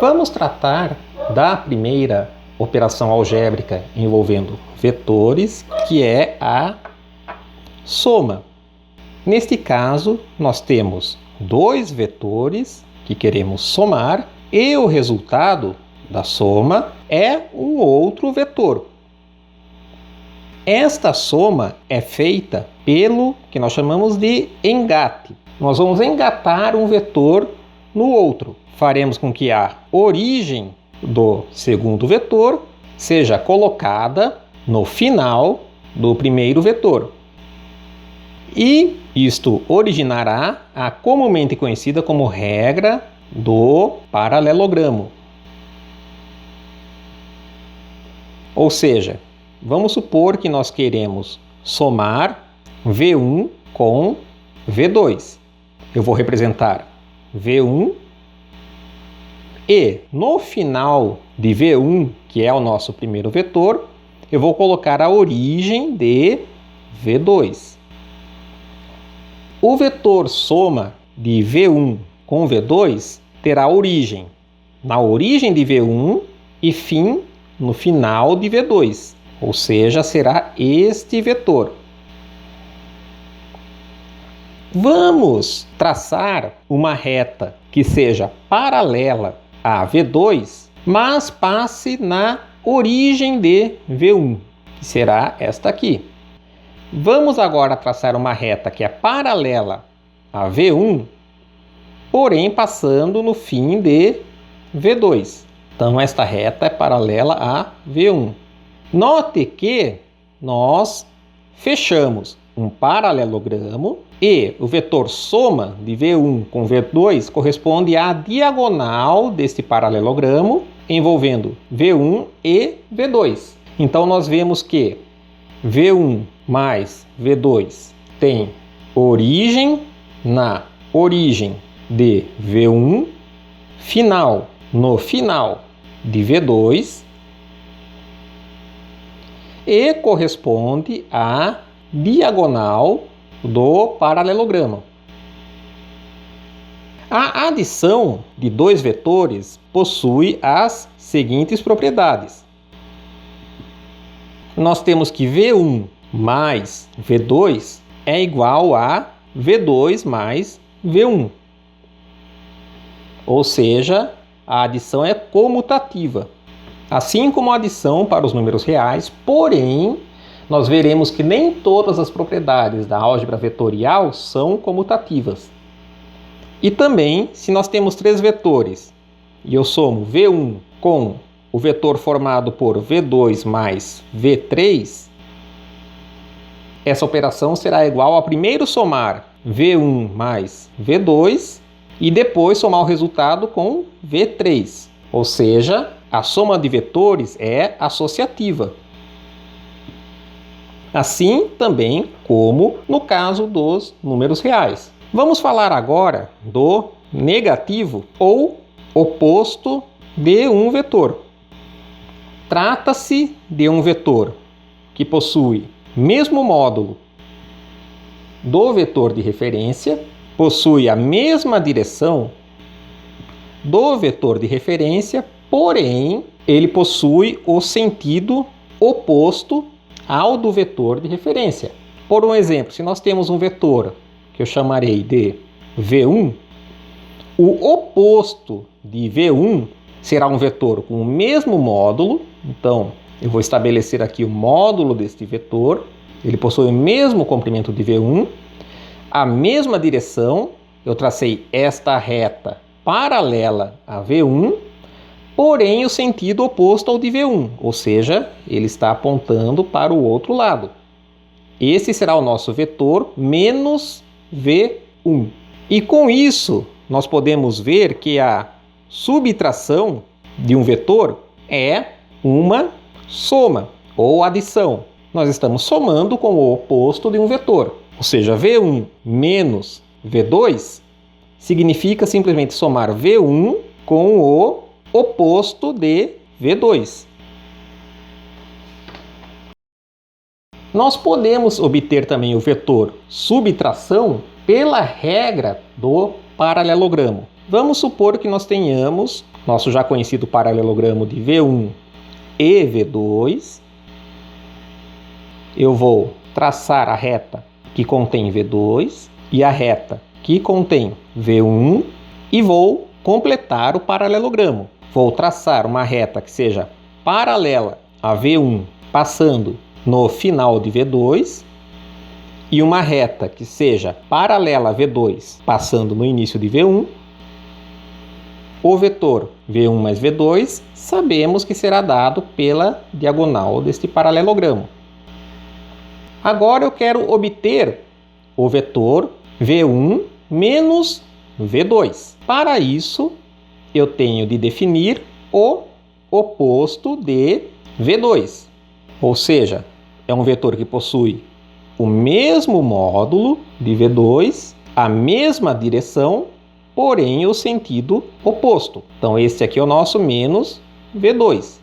Vamos tratar da primeira operação algébrica envolvendo vetores, que é a soma. Neste caso, nós temos dois vetores que queremos somar e o resultado da soma é um outro vetor. Esta soma é feita pelo que nós chamamos de engate. Nós vamos engatar um vetor no outro. Faremos com que a origem do segundo vetor seja colocada no final do primeiro vetor. E isto originará a comumente conhecida como regra do paralelogramo. Ou seja, vamos supor que nós queremos somar V1 com V2. Eu vou representar V1 e no final de V1, que é o nosso primeiro vetor, eu vou colocar a origem de V2. O vetor soma de V1 com V2 terá origem na origem de V1 e fim no final de V2, ou seja, será este vetor. Vamos traçar uma reta que seja paralela a V2, mas passe na origem de V1, que será esta aqui. Vamos agora traçar uma reta que é paralela a V1, porém passando no fim de V2. Então, esta reta é paralela a V1. Note que nós fechamos um paralelogramo e o vetor soma de V1 com V2 corresponde à diagonal deste paralelogramo envolvendo V1 e V2. Então, nós vemos que V1 mais V2 tem origem na origem de V1, final no final de V2 e corresponde à diagonal do paralelogramo. A adição de dois vetores possui as seguintes propriedades. Nós temos que V1 mais V2 é igual a V2 mais V1. Ou seja, a adição é comutativa, assim como a adição para os números reais, porém, nós veremos que nem todas as propriedades da álgebra vetorial são comutativas. E também, se nós temos três vetores, e eu somo V1 com o vetor formado por V2 mais V3, essa operação será igual a primeiro somar V1 mais V2 e depois somar o resultado com V3. Ou seja, a soma de vetores é associativa. Assim também como no caso dos números reais. Vamos falar agora do negativo ou oposto de um vetor. Trata-se de um vetor que possui mesmo módulo do vetor de referência, possui a mesma direção do vetor de referência, porém, ele possui o sentido oposto ao do vetor de referência. Por um exemplo, se nós temos um vetor que eu chamarei de V1, o oposto de V1 será um vetor com o mesmo módulo. Então, eu vou estabelecer aqui o módulo deste vetor. Ele possui o mesmo comprimento de V1, a mesma direção. Eu tracei esta reta paralela a V1, porém o sentido oposto ao de V1, ou seja, ele está apontando para o outro lado. Esse será o nosso vetor menos V1. E com isso, nós podemos ver que a subtração de um vetor é uma soma ou adição. Nós estamos somando com o oposto de um vetor. Ou seja, V1 menos V2 significa simplesmente somar V1 com o oposto de V2. Nós podemos obter também o vetor subtração pela regra do paralelogramo. Vamos supor que nós tenhamos nosso já conhecido paralelogramo de V1 e V2. Eu vou traçar a reta que contém V2 e a reta que contém V1 e vou completar o paralelogramo. Vou traçar uma reta que seja paralela a V1, passando no final de V2, e uma reta que seja paralela a V2, passando no início de V1. O vetor V1 mais V2 sabemos que será dado pela diagonal deste paralelogramo. Agora eu quero obter o vetor V1 menos V2. Para isso, eu tenho de definir o oposto de V2. Ou seja, é um vetor que possui o mesmo módulo de V2, a mesma direção, porém o sentido oposto. Então, este aqui é o nosso menos V2.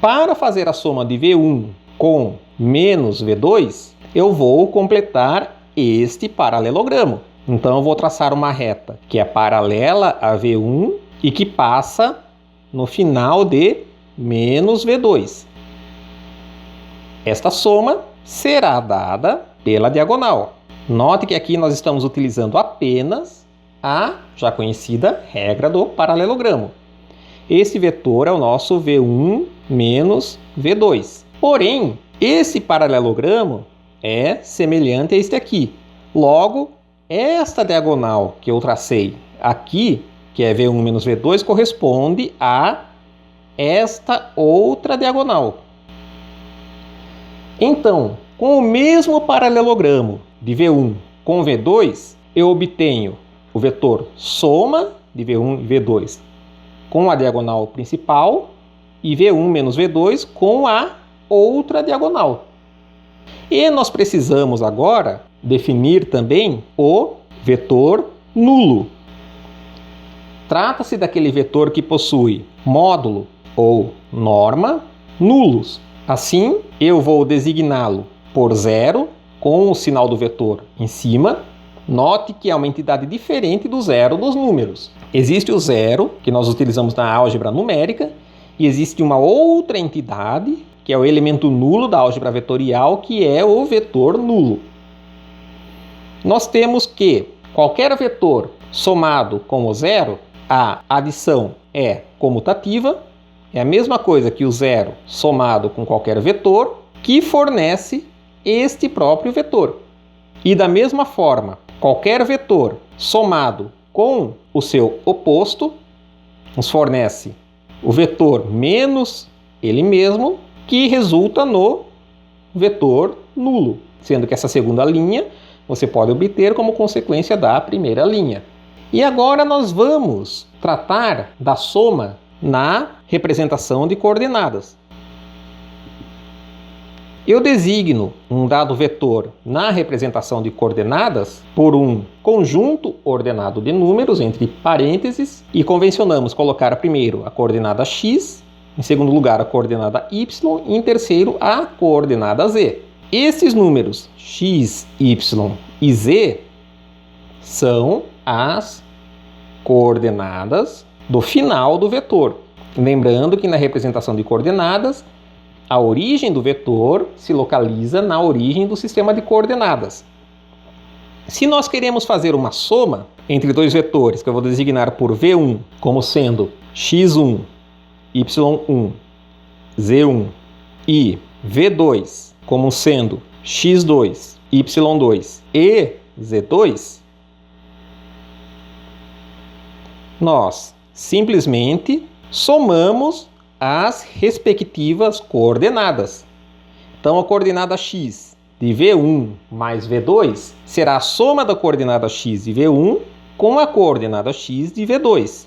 Para fazer a soma de V1 com menos V2, eu vou completar este paralelogramo. Então, eu vou traçar uma reta que é paralela a V1 e que passa no final de menos V2. Esta soma será dada pela diagonal. Note que aqui nós estamos utilizando apenas a já conhecida regra do paralelogramo. Esse vetor é o nosso V1 menos V2. Porém, esse paralelogramo é semelhante a este aqui. Logo, esta diagonal que eu tracei aqui, que é V1 menos V2, corresponde a esta outra diagonal. Então, com o mesmo paralelogramo de V1 com V2, eu obtenho o vetor soma de V1 e V2 com a diagonal principal e V1 menos V2 com a outra diagonal. E nós precisamos agora definir também o vetor nulo. Trata-se daquele vetor que possui módulo ou norma nulos. Assim, eu vou designá-lo por 0 com o sinal do vetor em cima. Note que é uma entidade diferente do zero dos números. Existe o zero, que nós utilizamos na álgebra numérica, e existe uma outra entidade, que é o elemento nulo da álgebra vetorial, que é o vetor nulo. Nós temos que qualquer vetor somado com o zero, a adição é comutativa, é a mesma coisa que o zero somado com qualquer vetor, que fornece este próprio vetor. E da mesma forma, qualquer vetor somado com o seu oposto nos fornece o vetor menos ele mesmo, que resulta no vetor nulo, sendo que essa segunda linha você pode obter como consequência da primeira linha. E agora nós vamos tratar da soma na representação de coordenadas. Eu designo um dado vetor na representação de coordenadas por um conjunto ordenado de números entre parênteses e convencionamos colocar primeiro a coordenada x, em segundo lugar a coordenada y e em terceiro a coordenada z. Esses números x, y e z são as coordenadas do final do vetor. Lembrando que na representação de coordenadas, a origem do vetor se localiza na origem do sistema de coordenadas. Se nós queremos fazer uma soma entre dois vetores, que eu vou designar por V1 como sendo x1, y1, z1 e V2 como sendo x2, y2 e z2, nós simplesmente somamos as respectivas coordenadas. Então, a coordenada x de V1 mais V2 será a soma da coordenada x de V1 com a coordenada x de V2.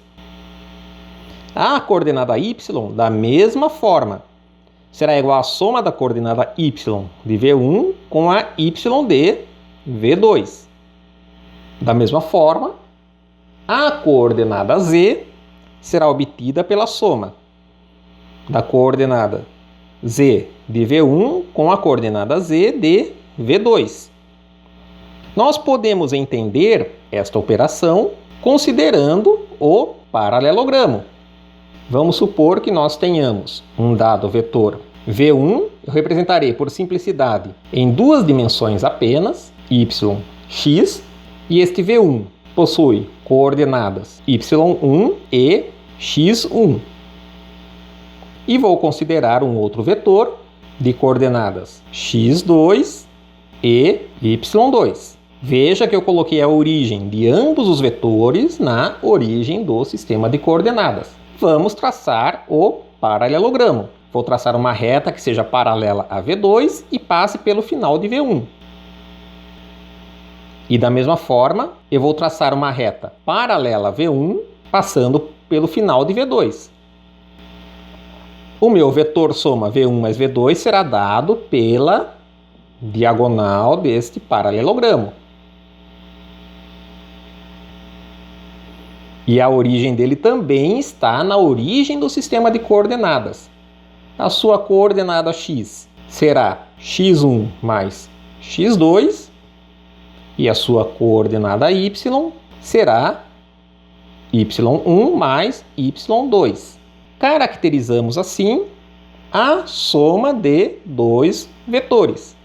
A coordenada y, da mesma forma, será igual à soma da coordenada y de V1 com a y de V2. Da mesma forma, a coordenada z será obtida pela soma da coordenada z de V1 com a coordenada z de V2. Nós podemos entender esta operação considerando o paralelogramo. Vamos supor que nós tenhamos um dado vetor V1, eu representarei por simplicidade em 2 dimensões apenas, y, x, e este V1 possui coordenadas y1 e x1. E vou considerar um outro vetor de coordenadas x2 e y2. Veja que eu coloquei a origem de ambos os vetores na origem do sistema de coordenadas. Vamos traçar o paralelogramo. Vou traçar uma reta que seja paralela a V2 e passe pelo final de V1. E da mesma forma, eu vou traçar uma reta paralela a V1, passando pelo final de V2. O meu vetor soma V1 mais V2 será dado pela diagonal deste paralelogramo. E a origem dele também está na origem do sistema de coordenadas. A sua coordenada x será x1 mais x2 e a sua coordenada y será y1 mais y2. Caracterizamos assim a soma de 2 vetores.